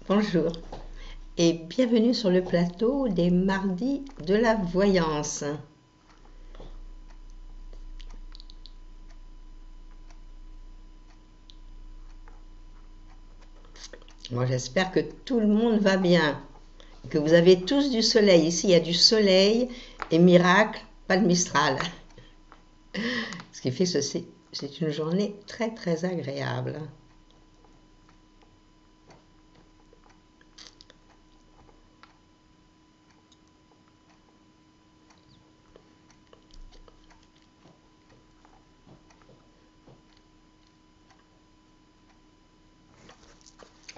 Bonjour et bienvenue sur le plateau des mardis de la voyance. Moi j'espère que tout le monde va bien, que vous avez tous du soleil. Ici il y a du soleil et miracle, pas de Mistral. Ce qui fait que c'est une journée très très agréable.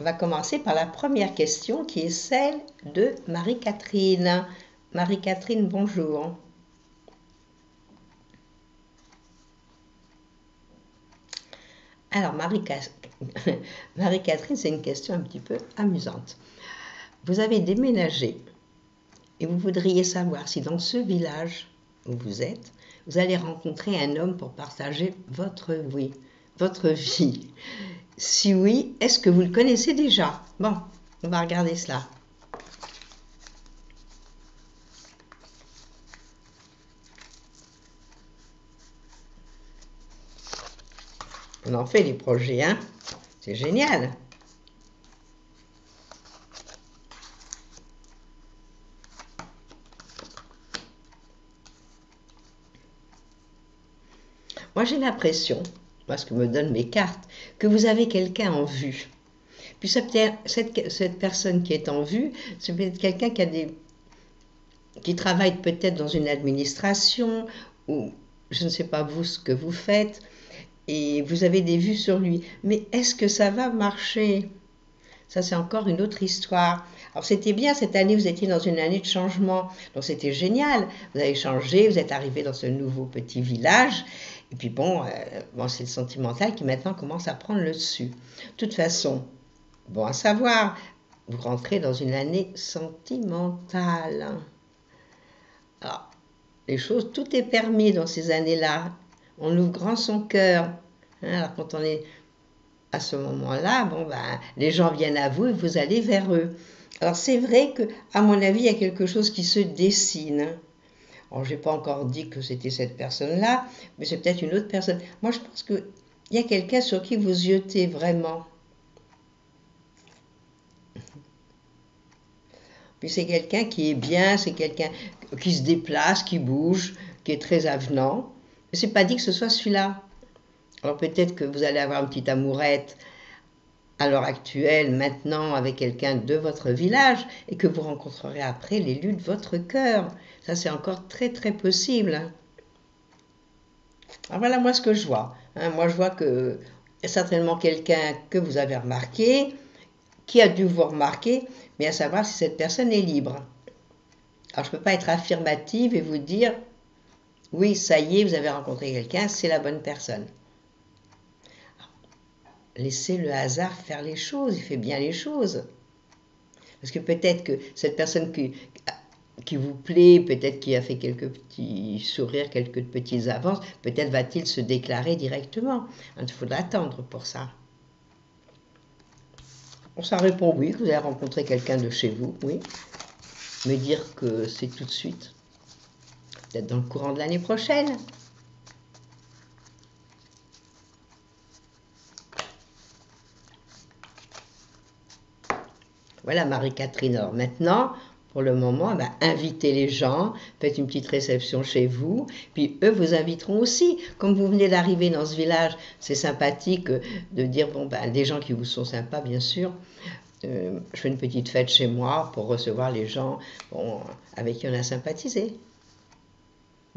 On va commencer par la première question qui est celle de Marie-Catherine. Marie-Catherine, bonjour. Alors Marie-Catherine, c'est une question un petit peu amusante. Vous avez déménagé et vous voudriez savoir si dans ce village où vous êtes, vous allez rencontrer un homme pour partager votre vie. Si oui, est-ce que vous le connaissez déjà? Bon, on va regarder cela. On en fait des projets, hein? C'est génial. Moi, j'ai l'impression, ce que me donnent mes cartes, que vous avez quelqu'un en vue. Puis cette personne qui est en vue, c'est peut-être quelqu'un qui travaille peut-être dans une administration, ou je ne sais pas vous ce que vous faites, et vous avez des vues sur lui. Mais est-ce que ça va marcher? Ça, c'est encore une autre histoire. Alors, c'était bien, cette année, vous étiez dans une année de changement. Donc, c'était génial. Vous avez changé, vous êtes arrivé dans ce nouveau petit village. Et puis, bon, c'est le sentimental qui maintenant commence à prendre le dessus. De toute façon, bon à savoir, vous rentrez dans une année sentimentale. Alors, les choses, tout est permis dans ces années-là. On ouvre grand son cœur. Alors, quand on est à ce moment-là, les gens viennent à vous et vous allez vers eux. Alors c'est vrai que, à mon avis, il y a quelque chose qui se dessine. Alors je n'ai pas encore dit que c'était cette personne-là, mais c'est peut-être une autre personne. Moi je pense qu'il y a quelqu'un sur qui vous yotez vraiment. Puis c'est quelqu'un qui est bien, c'est quelqu'un qui se déplace, qui bouge, qui est très avenant. Mais c'est pas dit que ce soit celui-là. Alors peut-être que vous allez avoir une petite amourette à l'heure actuelle, maintenant, avec quelqu'un de votre village, et que vous rencontrerez après l'élu de votre cœur. Ça, c'est encore très, très possible. Alors voilà, moi, ce que je vois. Moi, je vois que y a certainement quelqu'un que vous avez remarqué, qui a dû vous remarquer, mais à savoir si cette personne est libre. Alors, je ne peux pas être affirmative et vous dire, oui, ça y est, vous avez rencontré quelqu'un, c'est la bonne personne. Laissez le hasard faire les choses, il fait bien les choses. Parce que peut-être que cette personne qui vous plaît, peut-être qui a fait quelques petits sourires, quelques petites avances, peut-être va-t-il se déclarer directement. Il faudra attendre pour ça. Ça répond oui, que vous avez rencontré quelqu'un de chez vous, oui. Mais dire que c'est tout de suite, peut-être dans le courant de l'année prochaine. Voilà Marie-Catherine. Alors maintenant, pour le moment, invitez les gens, faites une petite réception chez vous, puis eux vous inviteront aussi. Comme vous venez d'arriver dans ce village, c'est sympathique de dire, des gens qui vous sont sympas, bien sûr. Je fais une petite fête chez moi pour recevoir les gens avec qui on a sympathisé.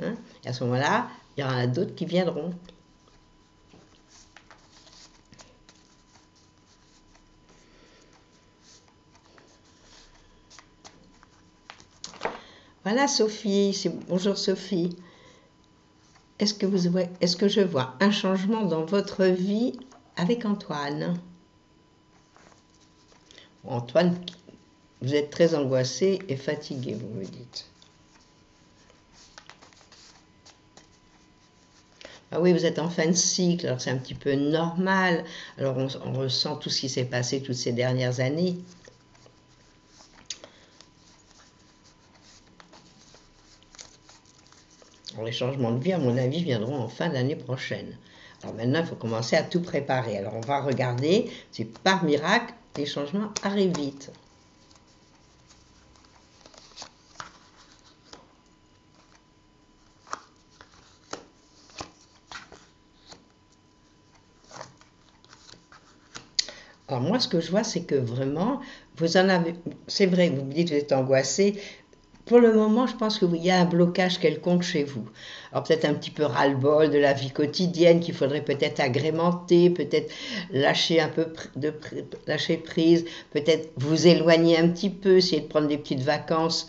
Et à ce moment-là, il y en a d'autres qui viendront. Voilà Sophie, bonjour Sophie. Est-ce que je vois un changement dans votre vie avec Antoine? Antoine, vous êtes très angoissé et fatigué, vous me dites. Ah oui, vous êtes en fin de cycle, alors c'est un petit peu normal. Alors on ressent tout ce qui s'est passé toutes ces dernières années. Alors, les changements de vie, à mon avis, viendront en fin d'année prochaine. Alors maintenant, il faut commencer à tout préparer. Alors on va regarder si par miracle, les changements arrivent vite. Alors moi, ce que je vois, c'est que vraiment, vous en avez... C'est vrai, vous me dites que vous êtes angoissé. Pour le moment, je pense qu'il y a un blocage quelconque chez vous. Alors peut-être un petit peu ras-le-bol de la vie quotidienne qu'il faudrait peut-être agrémenter, peut-être lâcher un peu lâcher prise, peut-être vous éloigner un petit peu, essayer de prendre des petites vacances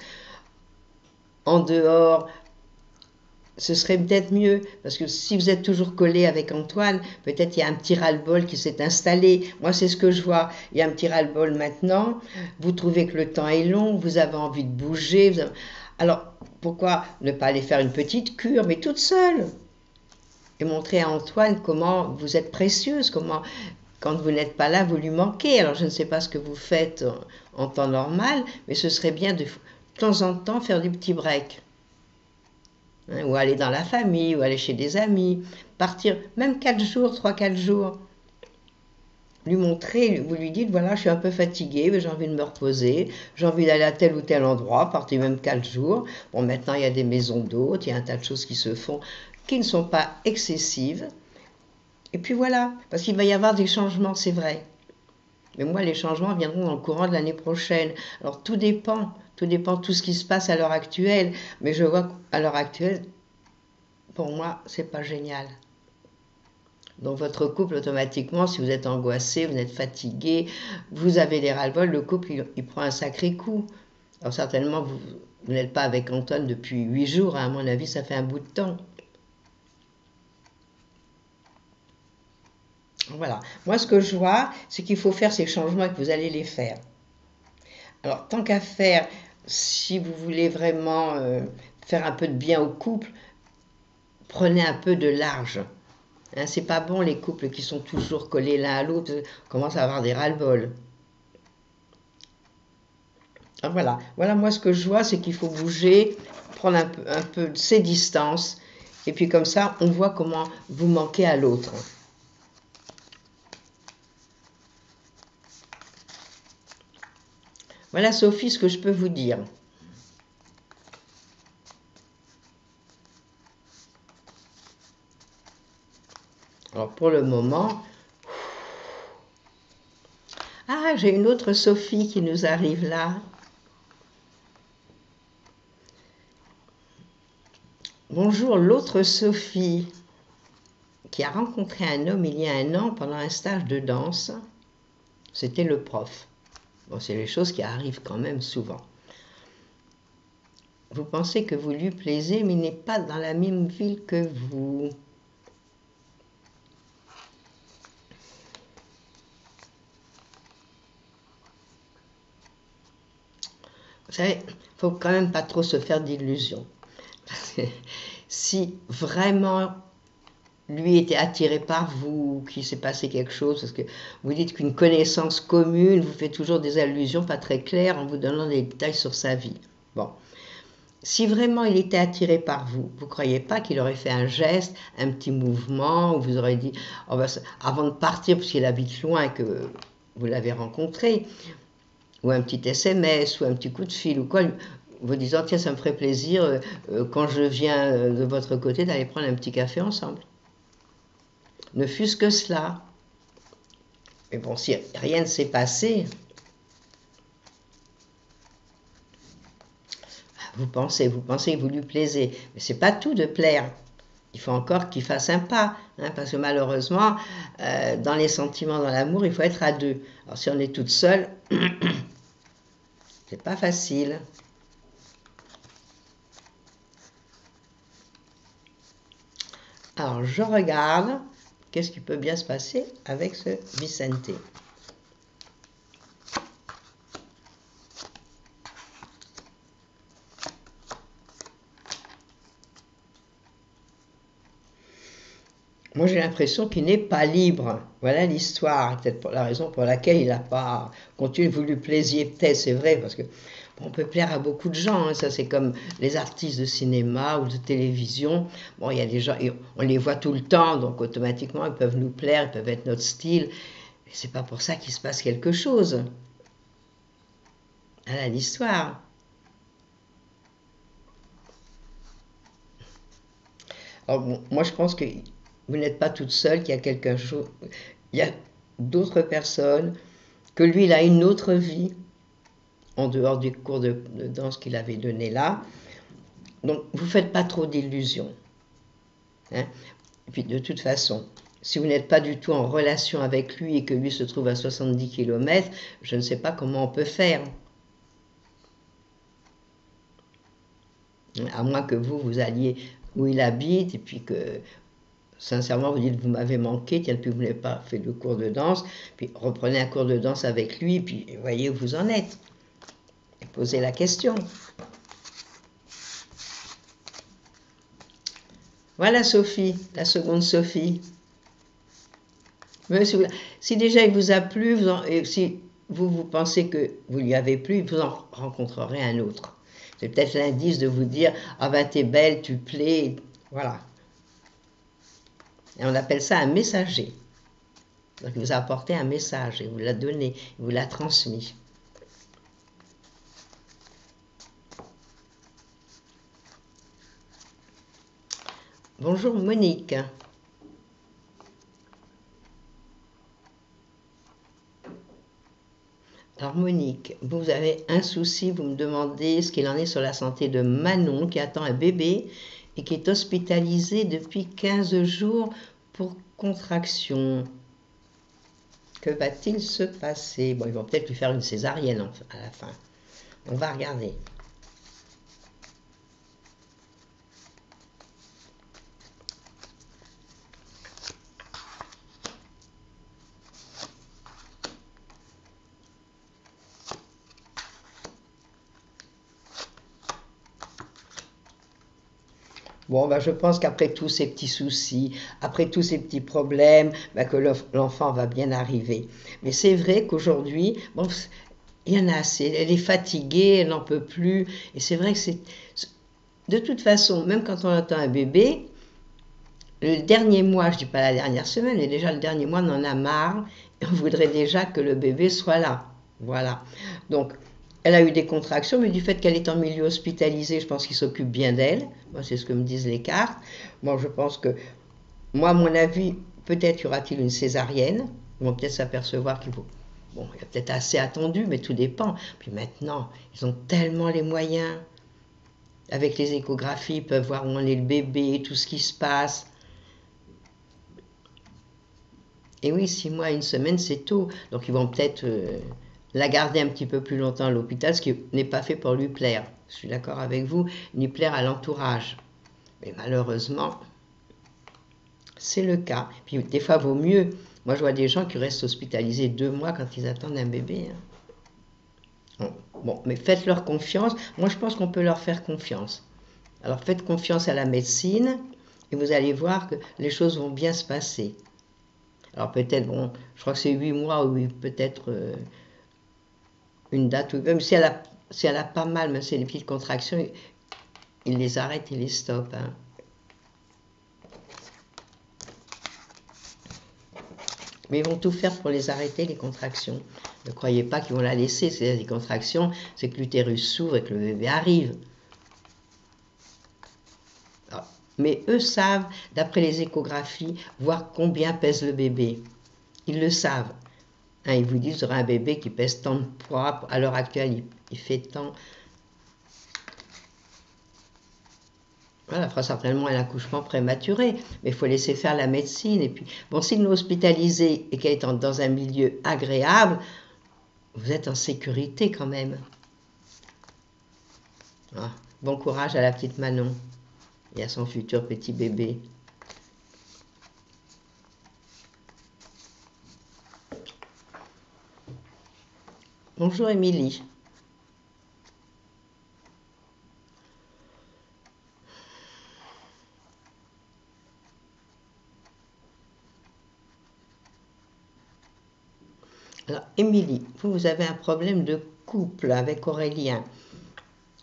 en dehors. Ce serait peut-être mieux, parce que si vous êtes toujours collé avec Antoine, peut-être il y a un petit ras-le-bol qui s'est installé. Moi, c'est ce que je vois. Il y a un petit ras-le-bol maintenant. Vous trouvez que le temps est long, vous avez envie de bouger. Alors, pourquoi ne pas aller faire une petite cure, mais toute seule, et montrer à Antoine comment vous êtes précieuse, comment, quand vous n'êtes pas là, vous lui manquez. Alors, je ne sais pas ce que vous faites en temps normal, mais ce serait bien de temps en temps faire des petits breaks. Ou aller dans la famille, ou aller chez des amis, partir même 4 jours, 3-4 jours. Lui montrer, vous lui dites, voilà, je suis un peu fatiguée, mais j'ai envie de me reposer, j'ai envie d'aller à tel ou tel endroit, partez même 4 jours. Bon, maintenant, il y a des maisons d'hôtes, il y a un tas de choses qui se font, qui ne sont pas excessives. Et puis voilà, parce qu'il va y avoir des changements, c'est vrai. Mais moi, les changements viendront dans le courant de l'année prochaine. Alors, tout dépend de tout ce qui se passe à l'heure actuelle. Mais je vois qu'à l'heure actuelle, pour moi, c'est pas génial. Donc, votre couple, automatiquement, si vous êtes angoissé, vous êtes fatigué, vous avez des ras-le-bol, le couple, il prend un sacré coup. Alors, certainement, vous n'êtes pas avec Antoine depuis 8 jours. À mon avis, ça fait un bout de temps. Voilà. Moi, ce que je vois, c'est qu'il faut faire ces changements et que vous allez les faire. Alors, tant qu'à faire, si vous voulez vraiment faire un peu de bien au couple, prenez un peu de large. Hein, c'est pas bon les couples qui sont toujours collés l'un à l'autre, on commence à avoir des ras-le-bol. Alors voilà moi ce que je vois, c'est qu'il faut bouger, prendre un peu de ses distances, et puis comme ça, on voit comment vous manquez à l'autre. Voilà Sophie, ce que je peux vous dire. Alors pour le moment... Ah, j'ai une autre Sophie qui nous arrive là. Bonjour, l'autre Sophie qui a rencontré un homme il y a 1 an pendant un stage de danse. C'était le prof. Bon, c'est les choses qui arrivent quand même souvent. Vous pensez que vous lui plaisez, mais il n'est pas dans la même ville que vous. Vous savez, il ne faut quand même pas trop se faire d'illusions. Si vraiment lui était attiré par vous, qu'il s'est passé quelque chose, parce que vous dites qu'une connaissance commune vous fait toujours des allusions pas très claires en vous donnant des détails sur sa vie. Bon. Si vraiment il était attiré par vous, vous ne croyez pas qu'il aurait fait un geste, un petit mouvement, où vous aurez dit, oh ben, avant de partir, puisqu'il habite loin et que vous l'avez rencontré, ou un petit SMS, ou un petit coup de fil, ou quoi, vous disant, tiens, ça me ferait plaisir, quand je viens de votre côté, d'aller prendre un petit café ensemble. Ne fût-ce que cela. Mais bon, si rien ne s'est passé, vous pensez que vous lui plaisez. Mais c'est pas tout de plaire. Il faut encore qu'il fasse un pas, hein, parce que malheureusement, dans les sentiments, dans l'amour, il faut être à 2. Alors si on est toute seule, c'est pas facile. Alors je regarde, qu'est-ce qui peut bien se passer avec ce Vicente. Moi, j'ai l'impression qu'il n'est pas libre. Voilà l'histoire. Peut-être pour la raison pour laquelle il n'a pas continué. Vous lui plaisiez peut-être, c'est vrai, parce que On peut plaire à beaucoup de gens, hein. Ça c'est comme les artistes de cinéma ou de télévision. Bon, il y a des gens, on les voit tout le temps, donc automatiquement ils peuvent nous plaire, ils peuvent être notre style. Mais c'est pas pour ça qu'il se passe quelque chose. Voilà l'histoire. Alors bon, moi je pense que vous n'êtes pas toute seule, qu'il y a quelque chose, il y a d'autres personnes, que lui il a une autre vie en dehors du cours de danse qu'il avait donné là. Donc vous ne faites pas trop d'illusions. Hein. Et puis de toute façon, si vous n'êtes pas du tout en relation avec lui et que lui se trouve à 70 km, je ne sais pas comment on peut faire. À moins que vous alliez où il habite et puis que sincèrement vous dites vous m'avez manqué, tiens, puis vous n'avez pas fait le cours de danse, puis reprenez un cours de danse avec lui, puis voyez où vous en êtes. Et posez la question. Voilà Sophie, la seconde Sophie. Mais si déjà il vous a plu, et si vous pensez que vous lui avez plu, vous en rencontrerez un autre. C'est peut-être l'indice de vous dire « Ah ben t'es belle, tu plais », voilà. Et on appelle ça un messager. Donc il vous a apporté un message, il vous l'a donné, il vous l'a transmis. Bonjour Monique. Alors Monique, vous avez un souci, vous me demandez ce qu'il en est sur la santé de Manon qui attend un bébé et qui est hospitalisée depuis 15 jours pour contraction. Que va-t-il se passer? Bon, ils vont peut-être lui faire une césarienne à la fin. On va regarder. Bon, ben, je pense qu'après tous ces petits soucis, après tous ces petits problèmes, ben, que l'enfant va bien arriver. Mais c'est vrai qu'aujourd'hui, bon, il y en a assez. Elle est fatiguée, elle n'en peut plus. Et c'est vrai que c'est... De toute façon, même quand on attend un bébé, le dernier mois, je ne dis pas la dernière semaine, mais déjà le dernier mois, on en a marre. Et on voudrait déjà que le bébé soit là. Voilà. Donc, elle a eu des contractions, mais du fait qu'elle est en milieu hospitalisé, je pense qu'il s'occupe bien d'elle. Moi, c'est ce que me disent les cartes. Moi, je pense que, moi, à mon avis, peut-être y aura-t-il une césarienne. Ils vont peut-être s'apercevoir qu'il faut... Bon, il y a peut-être assez attendu, mais tout dépend. Puis maintenant, ils ont tellement les moyens. Avec les échographies, ils peuvent voir où en est le bébé, tout ce qui se passe. Et oui, 6 mois, 1 semaine, c'est tôt. Donc ils vont peut-être la garder un petit peu plus longtemps à l'hôpital, ce qui n'est pas fait pour lui plaire. Je suis d'accord avec vous, ni plaire à l'entourage. Mais malheureusement, c'est le cas. Puis des fois, vaut mieux. Moi, je vois des gens qui restent hospitalisés 2 mois quand ils attendent un bébé. Bon, mais faites-leur confiance. Moi, je pense qu'on peut leur faire confiance. Alors faites confiance à la médecine et vous allez voir que les choses vont bien se passer. Alors peut-être, bon, je crois que c'est 8 mois ou peut-être une date, ou même si elle a pas mal, même si c'est des petites contractions, il les arrête, il les stoppe. Hein. Mais ils vont tout faire pour les arrêter, les contractions. Ne croyez pas qu'ils vont la laisser, c'est des contractions, c'est que l'utérus s'ouvre et que le bébé arrive. Alors, mais eux savent, d'après les échographies, voir combien pèse le bébé. Ils le savent. Hein, ils vous disent, vous aurez un bébé qui pèse tant de poids, à l'heure actuelle, il fait tant. Voilà, il fera certainement un accouchement prématuré, mais il faut laisser faire la médecine. Et puis, bon, s'il est hospitalisé et qu'elle est dans un milieu agréable, vous êtes en sécurité quand même. Ah, bon courage à la petite Manon et à son futur petit bébé. Bonjour Émilie. Alors, Émilie, vous avez un problème de couple avec Aurélien.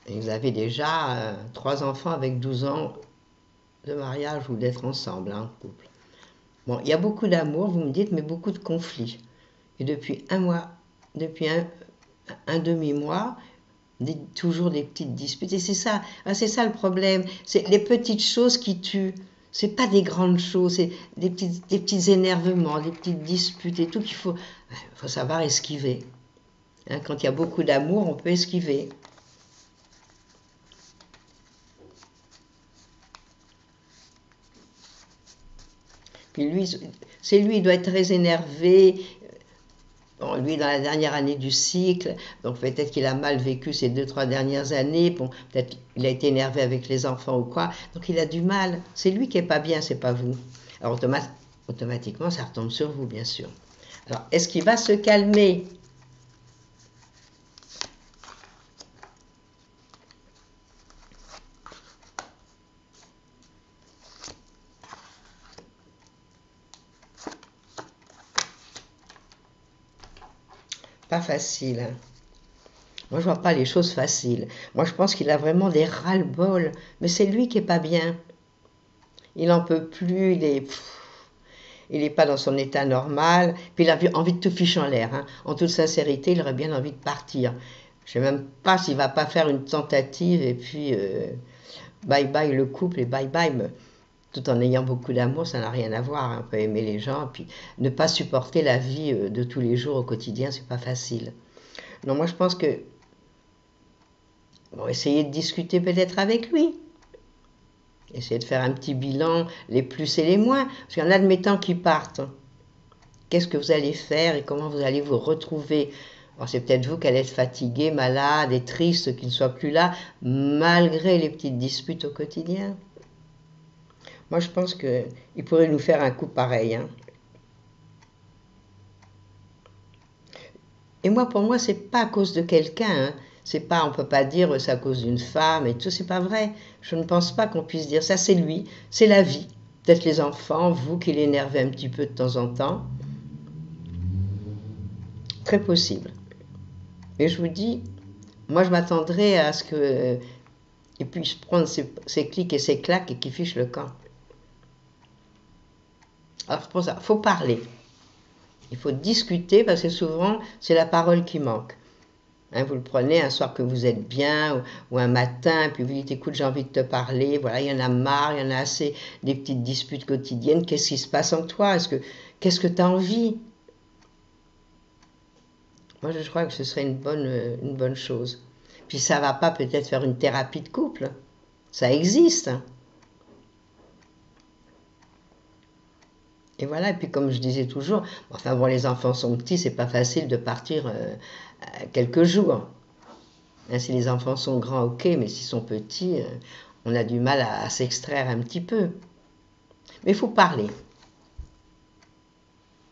Et vous avez déjà 3 enfants avec 12 ans de mariage ou d'être ensemble, hein, couple. Bon, il y a beaucoup d'amour, vous me dites, mais beaucoup de conflits. Et depuis un mois, depuis un demi-mois, toujours des petites disputes. Et c'est ça le problème. C'est les petites choses qui tuent. C'est pas des grandes choses, c'est des petits énervements, des petites disputes et tout faut savoir esquiver. Hein, quand il y a beaucoup d'amour, on peut esquiver. Puis lui, il doit être très énervé. Bon, lui, dans la dernière année du cycle, donc peut-être qu'il a mal vécu ces 2-3 dernières années. Bon, peut-être qu'il a été énervé avec les enfants ou quoi. Donc il a du mal. C'est lui qui est pas bien, c'est pas vous. Alors automatiquement, ça retombe sur vous, bien sûr. Alors, est-ce qu'il va se calmer? Pas facile, hein. Moi, je vois pas les choses faciles. Moi, je pense qu'il a vraiment des ras-le-bol. Mais c'est lui qui est pas bien. Il n'en peut plus, il est pas dans son état normal. Puis il a envie de tout ficher en l'air, hein. En toute sincérité, il aurait bien envie de partir. Je sais même pas s'il va pas faire une tentative et puis bye bye le couple et bye bye. Tout en ayant beaucoup d'amour, ça n'a rien à voir, hein. On peut aimer les gens, et puis ne pas supporter la vie de tous les jours au quotidien, c'est pas facile. Non, moi je pense que bon, essayez de discuter peut-être avec lui. Essayez de faire un petit bilan, les plus et les moins. Parce qu'en admettant qu'ils partent, qu'est-ce que vous allez faire et comment vous allez vous retrouver? Alors c'est peut-être vous qui allez être fatigué, malade et triste qu'il ne soit plus là, malgré les petites disputes au quotidien. Moi je pense qu'il pourrait nous faire un coup pareil, hein. Et moi, pour moi, c'est pas à cause de quelqu'un, hein. C'est pas, on peut pas dire c'est à cause d'une femme et tout, c'est pas vrai. Je ne pense pas qu'on puisse dire ça. C'est lui, c'est la vie. Peut-être les enfants, vous qui l'énervez un petit peu de temps en temps. Très possible. Et je vous dis, moi je m'attendrais à ce qu'il puisse prendre ses clics et ses claques et qu'il fiche le camp. Alors pour ça, il faut parler. Il faut discuter parce que souvent, c'est la parole qui manque. Hein, vous le prenez un soir que vous êtes bien ou un matin, puis vous dites écoute, j'ai envie de te parler, voilà, il y en a marre, il y en a assez des petites disputes quotidiennes, qu'est-ce qui se passe en toi? Qu'est-ce que tu as envie? Moi, je crois que ce serait une bonne chose. Puis ça va pas peut-être faire une thérapie de couple. Ça existe. Et voilà, et puis comme je disais toujours, enfin bon, les enfants sont petits, c'est pas facile de partir quelques jours. Hein, si les enfants sont grands, ok, mais s'ils sont petits, on a du mal à s'extraire un petit peu. Mais il faut parler.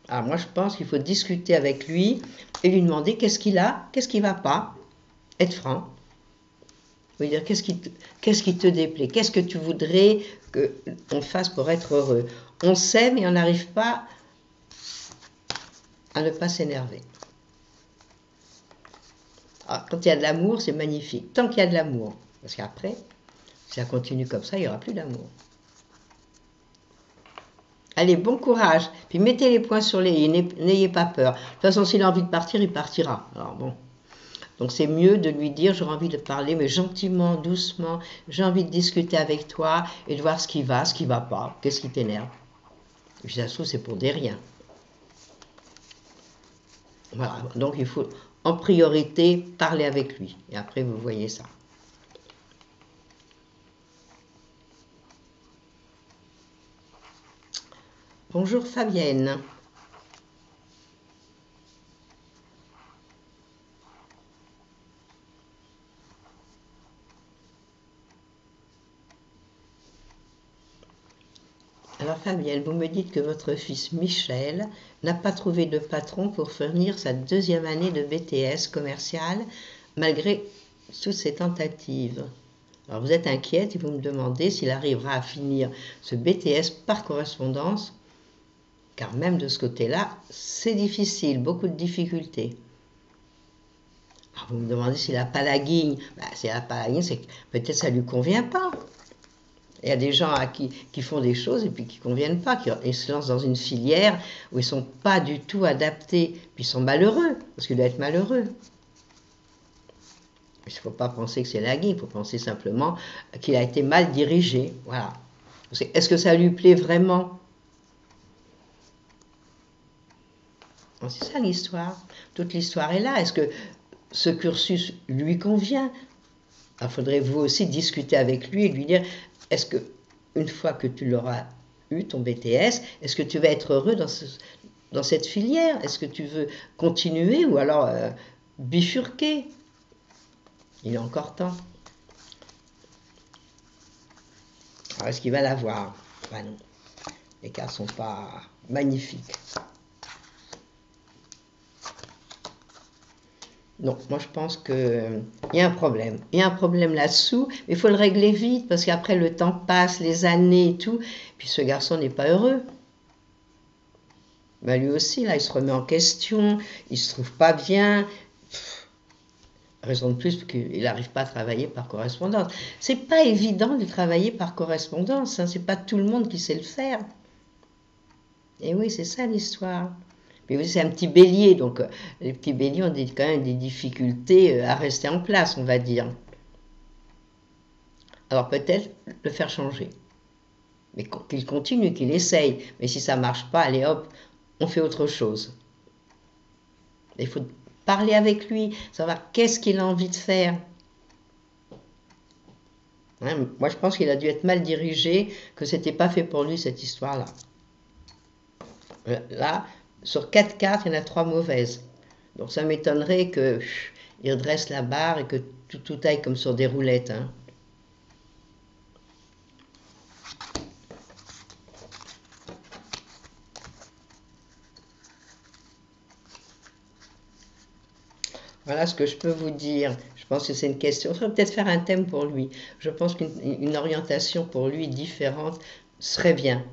Alors moi, je pense qu'il faut discuter avec lui et lui demander qu'est-ce qu'il a, qu'est-ce qui ne va pas. Être franc. Lui dire qu'est-ce qui te déplaît, qu'est-ce que tu voudrais qu'on fasse pour être heureux. On s'aime et on n'arrive pas à ne pas s'énerver. Alors, quand il y a de l'amour, c'est magnifique. Tant qu'il y a de l'amour. Parce qu'après, si ça continue comme ça, il n'y aura plus d'amour. Allez, bon courage. Puis mettez les points sur les i, n'ayez pas peur. De toute façon, s'il a envie de partir, il partira. Alors bon. Donc c'est mieux de lui dire j'aurais envie de parler, mais gentiment, doucement. J'ai envie de discuter avec toi et de voir ce qui va pas. Qu'est-ce qui t'énerve? Et puis ça se trouve, c'est pour des riens. Voilà. Donc il faut en priorité parler avec lui. Et après, vous voyez ça. Bonjour Fabienne. Alors Fabienne, vous me dites que votre fils Michel n'a pas trouvé de patron pour finir sa 2e année de BTS commercial malgré toutes ses tentatives. Alors vous êtes inquiète et vous me demandez s'il arrivera à finir ce BTS par correspondance, car même de ce côté-là, c'est difficile, beaucoup de difficultés. Vous me demandez s'il n'a pas la guigne. Ben, s'il n'a pas la guigne, c'est que peut-être ça ne lui convient pas. Il y a des gens qui font des choses et puis qui ne conviennent pas, ils se lancent dans une filière où ils ne sont pas du tout adaptés, puis ils sont malheureux, parce qu'il doit être malheureux. Il ne faut pas penser que c'est la guigne, il faut penser simplement qu'il a été mal dirigé. Voilà. Est-ce que ça lui plaît vraiment? C'est ça l'histoire. Toute l'histoire est là. Est-ce que ce cursus lui convient? Il faudrait vous aussi discuter avec lui et lui dire, est-ce que une fois que tu l'auras eu, ton BTS, est-ce que tu vas être heureux dans cette filière? Est-ce que tu veux continuer ou alors bifurquer? Il est encore temps. Alors, est-ce qu'il va l'avoir? Ben non. Les cartes ne sont pas magnifiques. Non, moi je pense qu'il y a un problème. Il y a un problème là-dessous, mais il faut le régler vite, parce qu'après le temps passe, les années et tout, puis ce garçon n'est pas heureux. Ben lui aussi, là, il se remet en question, il se trouve pas bien. Raison de plus qu'il n'arrive pas à travailler par correspondance. C'est pas évident de travailler par correspondance, hein, c'est pas tout le monde qui sait le faire. Et oui, c'est ça l'histoire. Mais oui, c'est un petit bélier, donc les petits béliers ont quand même des difficultés à rester en place, on va dire. Alors peut-être le faire changer. Mais qu'il continue, qu'il essaye. Mais si ça ne marche pas, allez hop, on fait autre chose. Il faut parler avec lui, savoir qu'est-ce qu'il a envie de faire. Hein, moi, je pense qu'il a dû être mal dirigé, que ce n'était pas fait pour lui, cette histoire-là. Là, sur 4 cartes, il y en a 3 mauvaises. Donc ça m'étonnerait qu'il redresse la barre et que tout aille comme sur des roulettes. Hein. Voilà ce que je peux vous dire. Je pense que c'est une question. Il faudrait peut-être faire un thème pour lui. Je pense qu'une orientation pour lui différente serait bien.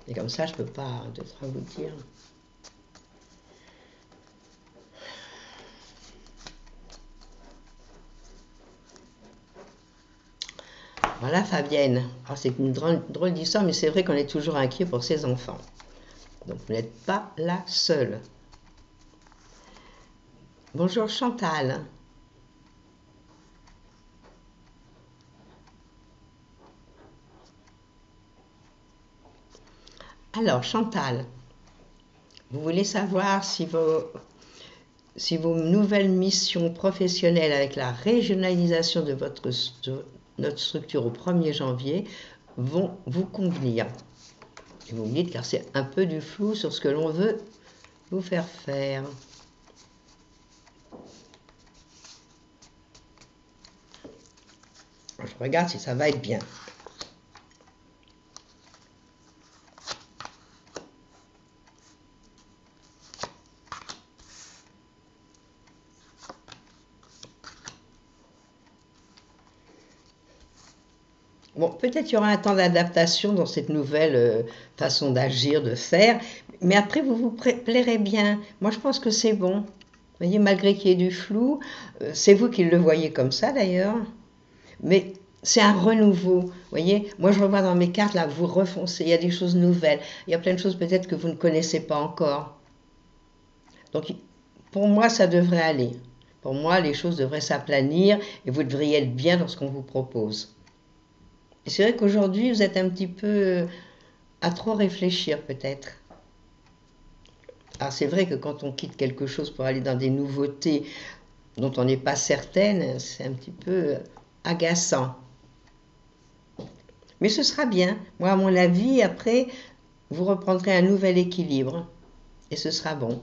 Et comme ça, je ne peux pas d'autre à vous dire. Voilà Fabienne. Alors, c'est une drôle d'histoire, mais c'est vrai qu'on est toujours inquiet pour ses enfants. Donc vous n'êtes pas la seule. Bonjour Chantal. Alors Chantal, vous voulez savoir si vos nouvelles missions professionnelles avec la régionalisation de notre structure au 1er janvier vont vous convenir. Et vous me dites car c'est un peu du flou sur ce que l'on veut vous faire faire. Je regarde si ça va être bien. Bon, peut-être qu'il y aura un temps d'adaptation dans cette nouvelle façon d'agir, de faire, mais après vous vous plairez bien. Moi je pense que c'est bon. Vous voyez, malgré qu'il y ait du flou, c'est vous qui le voyez comme ça d'ailleurs, mais c'est un renouveau. Vous voyez, moi je revois dans mes cartes, là, vous refoncez, il y a des choses nouvelles, il y a plein de choses peut-être que vous ne connaissez pas encore. Donc pour moi ça devrait aller. Pour moi les choses devraient s'aplanir et vous devriez être bien dans ce qu'on vous propose. Et c'est vrai qu'aujourd'hui, vous êtes un petit peu à trop réfléchir peut-être. Alors c'est vrai que quand on quitte quelque chose pour aller dans des nouveautés dont on n'est pas certaine, c'est un petit peu agaçant. Mais ce sera bien. Moi, à mon avis, après, vous reprendrez un nouvel équilibre et ce sera bon.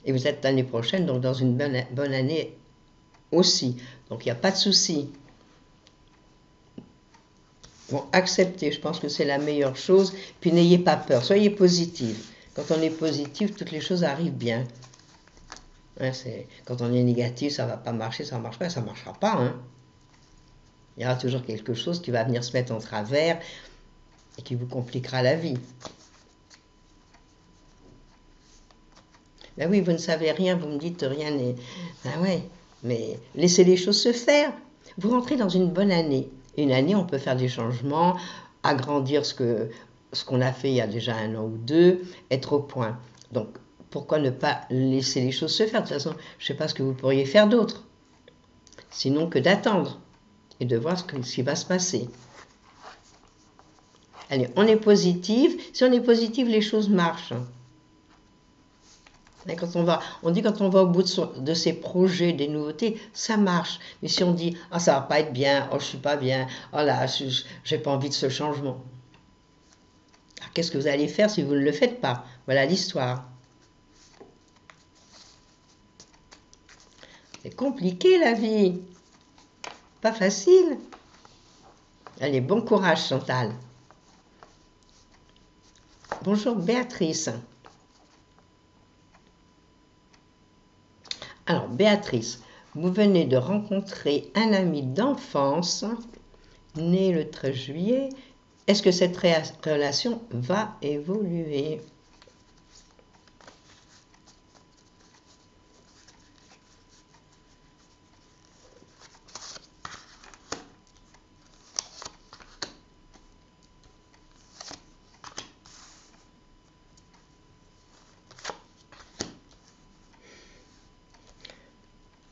Et vous êtes l'année prochaine, donc dans une bonne année aussi. Donc il n'y a pas de souci. Bon, acceptez, je pense que c'est la meilleure chose. Puis n'ayez pas peur, soyez positive. Quand on est positif, toutes les choses arrivent bien. Hein, quand on est négatif, ça ne va pas marcher, ça ne marche pas, ça ne marchera pas. Hein. Il y aura toujours quelque chose qui va venir se mettre en travers et qui vous compliquera la vie. Ben oui, vous ne savez rien, vous me dites rien n'est... Ah ouais, mais laissez les choses se faire. Vous rentrez dans une bonne année. Une année, on peut faire des changements, agrandir ce qu'on a fait il y a déjà 1 an ou 2, être au point. Donc, pourquoi ne pas laisser les choses se faire? De toute façon, je ne sais pas ce que vous pourriez faire d'autre, sinon que d'attendre et de voir ce qui va se passer. Allez, on est positif. Si on est positif, les choses marchent. Et on dit quand on va au bout de ses projets, des nouveautés, ça marche. Mais si on dit, ah, ça va pas être bien, oh, je suis pas bien, oh là, j'ai pas envie de ce changement. Alors, qu'est-ce que vous allez faire si vous ne le faites pas? Voilà l'histoire. C'est compliqué la vie. Pas facile. Allez, bon courage Chantal. Bonjour Béatrice. Alors Béatrice, vous venez de rencontrer un ami d'enfance, né le 13 juillet. Est-ce que cette relation va évoluer?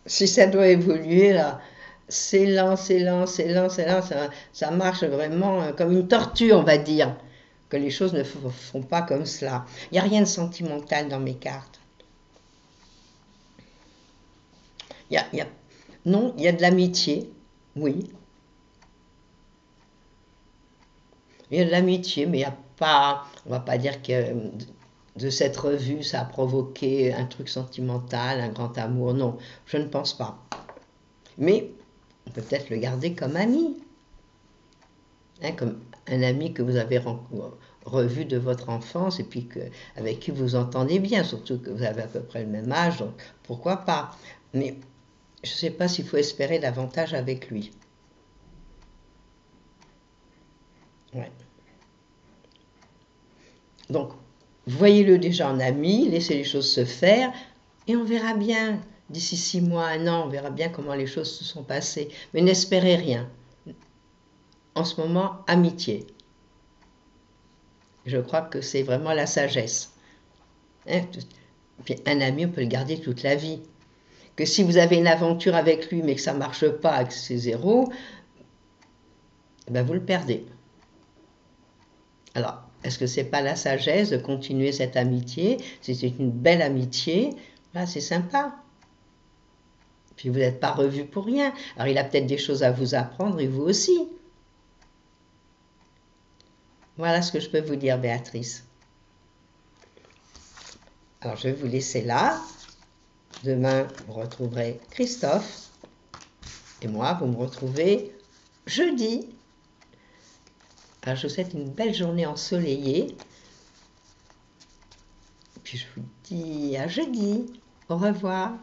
Si ça doit évoluer, là, c'est lent, c'est lent, c'est lent, c'est lent, ça marche vraiment comme une tortue, on va dire, que les choses ne font pas comme cela. Il n'y a rien de sentimental dans mes cartes. Non, il y a de l'amitié, oui. Il y a de l'amitié, mais il n'y a pas, on va pas dire que de cette revue, ça a provoqué un truc sentimental, un grand amour. Non, je ne pense pas. Mais on peut peut-être le garder comme ami. Hein, comme un ami que vous avez revu de votre enfance et puis avec qui vous entendez bien, surtout que vous avez à peu près le même âge, donc pourquoi pas. Mais je ne sais pas s'il faut espérer davantage avec lui. Ouais. Donc, voyez-le déjà en ami, laissez les choses se faire, et on verra bien, d'ici 6 mois, 1 an, on verra bien comment les choses se sont passées. Mais n'espérez rien. En ce moment, amitié. Je crois que c'est vraiment la sagesse. Hein? Puis un ami, on peut le garder toute la vie. Que si vous avez une aventure avec lui, mais que ça ne marche pas, que c'est 0, ben vous le perdez. Alors, est-ce que c'est pas la sagesse de continuer cette amitié? Si c'est une belle amitié, ben c'est sympa. Puis vous n'êtes pas revus pour rien. Alors il a peut-être des choses à vous apprendre et vous aussi. Voilà ce que je peux vous dire, Béatrice. Alors je vais vous laisser là. Demain, vous retrouverez Christophe. Et moi, vous me retrouvez jeudi. Alors je vous souhaite une belle journée ensoleillée. Puis je vous dis à jeudi. Au revoir.